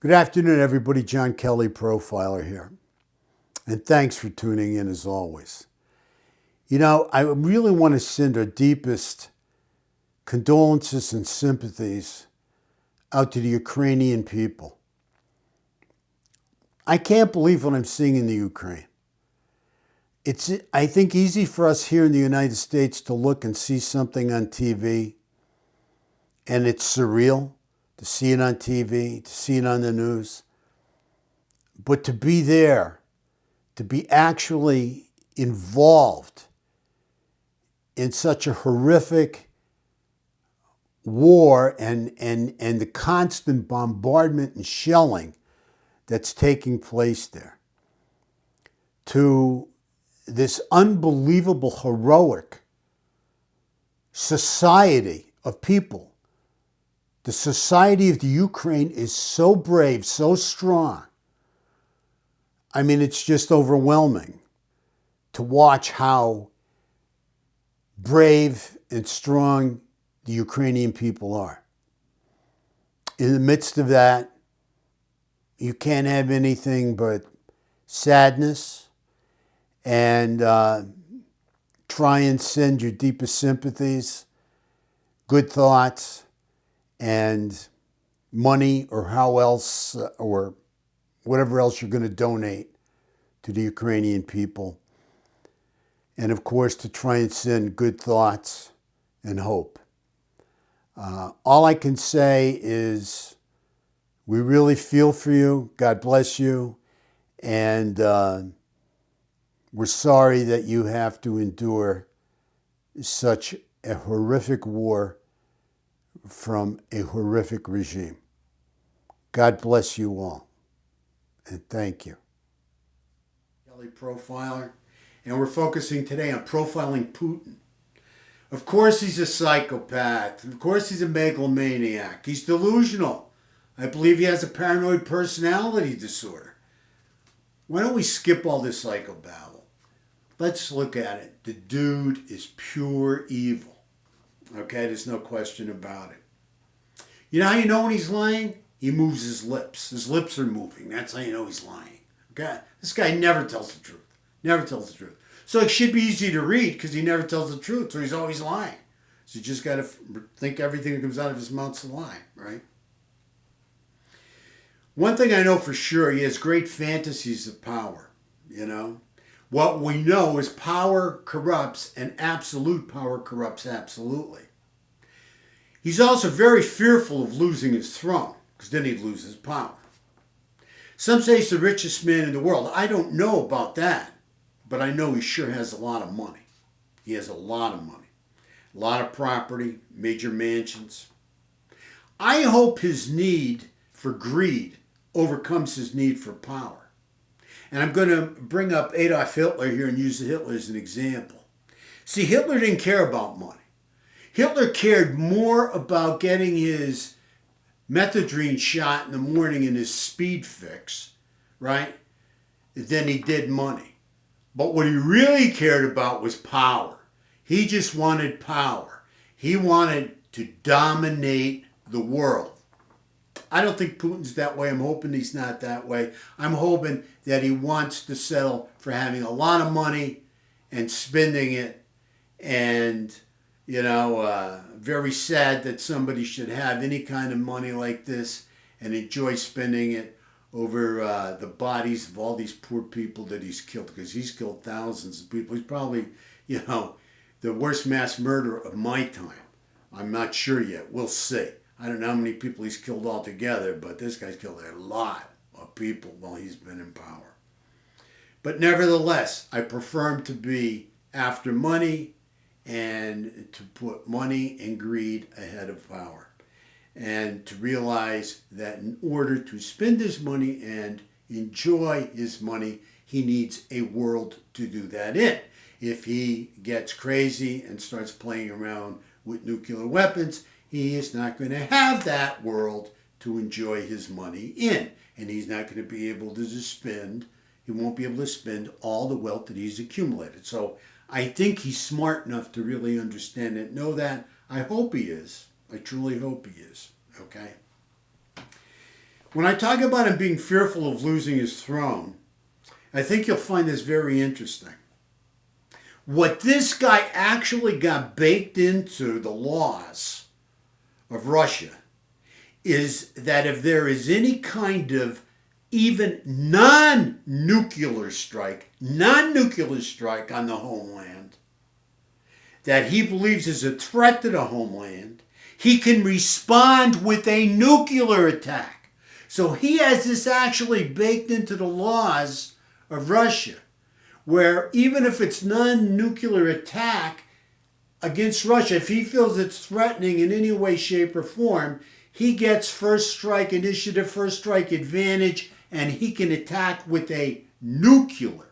Good afternoon, everybody. John Kelly, Profiler here. And thanks for tuning in as always. You know, I really want to send our deepest condolences and sympathies out to the Ukrainian people. I can't believe what I'm seeing in the Ukraine. It's, I think, easy for us here in the United States to look and see something on TV, and it's surreal to see it on TV, to see it on the news. But to be there, to be actually involved in such a horrific war and the constant bombardment and shelling that's taking place there, to this unbelievable heroic society of people. The society of the Ukraine is so brave, so strong. I mean, it's just overwhelming to watch how brave and strong the Ukrainian people are. In the midst of that, you can't have anything but sadness and try and send your deepest sympathies, good thoughts, and money or how else or whatever else you're going to donate to the Ukrainian people. And of course, to try and send good thoughts and hope. All I can say is we really feel for you. God bless you. And we're sorry that you have to endure such a horrific war from a horrific regime. God bless you all. And thank you. Kelly Profiler. And we're focusing today on profiling Putin. Of course he's a psychopath. Of course he's a megalomaniac. He's delusional. I believe he has a paranoid personality disorder. Why don't we skip all this psychobabble? Let's look at it. The dude is pure evil. Okay, there's no question about it. You know how you know when he's lying? He moves his lips. His lips are moving. That's how you know he's lying. Okay? This guy never tells the truth. Never tells the truth. So it should be easy to read because he never tells the truth, so he's always lying. So you just got to think everything that comes out of his mouth's a lie, right? One thing I know for sure, he has great fantasies of power, you know? What we know is power corrupts, and absolute power corrupts absolutely. He's also very fearful of losing his throne, because then he'd lose his power. Some say he's the richest man in the world. I don't know about that, but I know he sure has a lot of money. He has a lot of money, a lot of property, major mansions. I hope his need for greed overcomes his need for power. And I'm going to bring up Adolf Hitler here and use Hitler as an example. See, Hitler didn't care about money. Hitler cared more about getting his methadone shot in the morning and his speed fix, right, than he did money. But what he really cared about was power. He just wanted power. He wanted to dominate the world. I don't think Putin's that way. I'm hoping he's not that way. I'm hoping that he wants to settle for having a lot of money and spending it. And, you know, very sad that somebody should have any kind of money like this and enjoy spending it over the bodies of all these poor people that he's killed, because he's killed thousands of people. He's probably, you know, the worst mass murderer of my time. I'm not sure yet. We'll see. I don't know how many people he's killed altogether, but this guy's killed a lot of people while he's been in power. But nevertheless, I prefer him to be after money and to put money and greed ahead of power. And to realize that in order to spend his money and enjoy his money, he needs a world to do that in. If he gets crazy and starts playing around with nuclear weapons, he is not going to have that world to enjoy his money in. And he's not going to be able to spend, he won't be able to spend all the wealth that he's accumulated. So I think he's smart enough to really understand it, know that. I hope he is. I truly hope he is. Okay? When I talk about him being fearful of losing his throne, I think you'll find this very interesting. What this guy actually got baked into the laws of Russia is that if there is any kind of even non-nuclear strike on the homeland that he believes is a threat to the homeland, he can respond with a nuclear attack. So he has this actually baked into the laws of Russia, where even if it's non-nuclear attack against Russia, if he feels it's threatening in any way, shape, or form, he gets first strike initiative, first strike advantage, and he can attack with a nuclear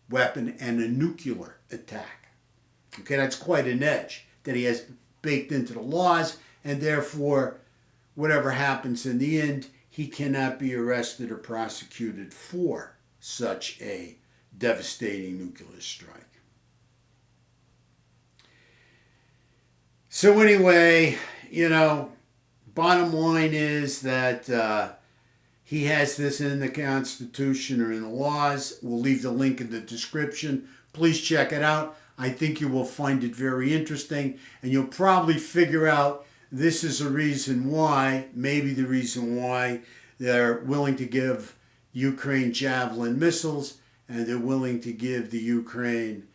weapon and a nuclear attack. Okay, that's quite an edge that he has baked into the laws, and therefore, whatever happens in the end, he cannot be arrested or prosecuted for such a devastating nuclear strike. So anyway, bottom line is that he has this in the Constitution or in the laws. We'll leave the link in the description. Please check it out. I think you will find it very interesting, and you'll probably figure out this is a reason why, maybe the reason why they're willing to give Ukraine Javelin missiles, and they're willing to give the Ukraine,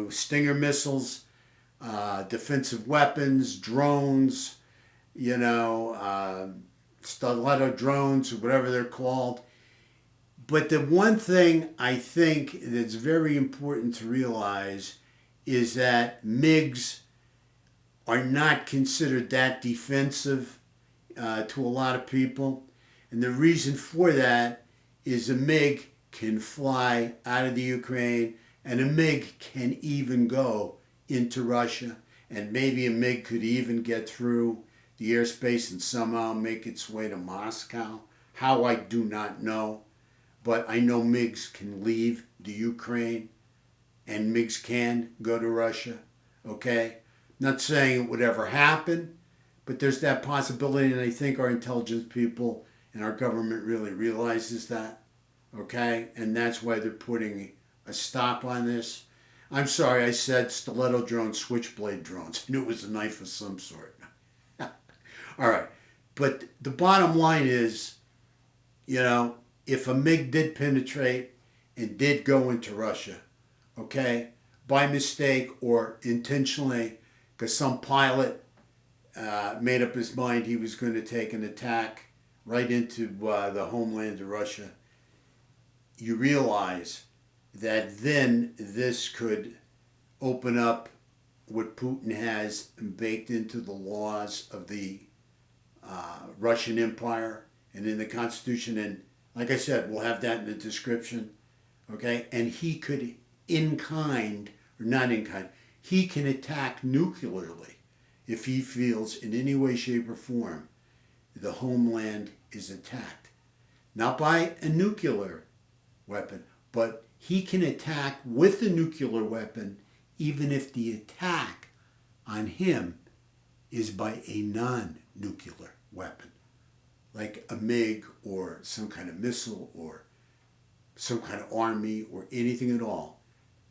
Stinger missiles, defensive weapons, drones, stiletto drones, or whatever they're called. But the one thing I think that's very important to realize is that MiGs are not considered that defensive to a lot of people. And the reason for that is a MiG can fly out of the Ukraine, and a MiG can even go into Russia. And maybe a MiG could even get through the airspace and somehow make its way to Moscow. How, I do not know. But I know MiGs can leave the Ukraine, and MiGs can go to Russia, okay? Not saying it would ever happen, but there's that possibility, and I think our intelligence people and our government really realizes that, okay? And that's why they're putting a stop on this. I'm sorry, I said stiletto drones, switchblade drones. I knew it was a knife of some sort. All right, but the bottom line is, if a MiG did penetrate and did go into Russia, okay, by mistake or intentionally, because some pilot made up his mind he was going to take an attack right into the homeland of Russia, you realize that then this could open up what Putin has baked into the laws of the Russian Empire and in the Constitution. And like I said, we'll have that in the description, okay? And he could, in kind, or not in kind, he can attack nuclearly if he feels in any way, shape, or form the homeland is attacked. Not by a nuclear weapon, but he can attack with a nuclear weapon even if the attack on him is by a non-nuclear weapon, like a MiG or some kind of missile or some kind of army or anything at all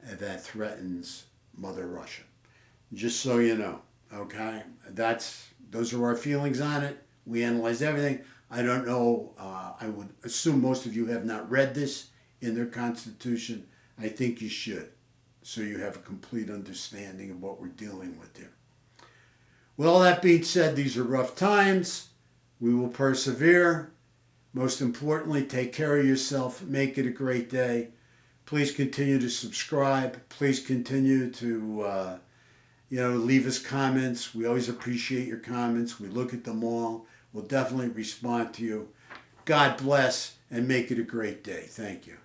that threatens Mother Russia. Just so you know, okay? Those are our feelings on it. We analyze everything. I don't know, I would assume most of you have not read this in their Constitution. I think you should, so you have a complete understanding of what we're dealing with here. With all that being said, these are rough times. We will persevere. Most importantly, take care of yourself. Make it a great day. Please continue to subscribe. Please continue to, leave us comments. We always appreciate your comments. We look at them all. We'll definitely respond to you. God bless and make it a great day. Thank you.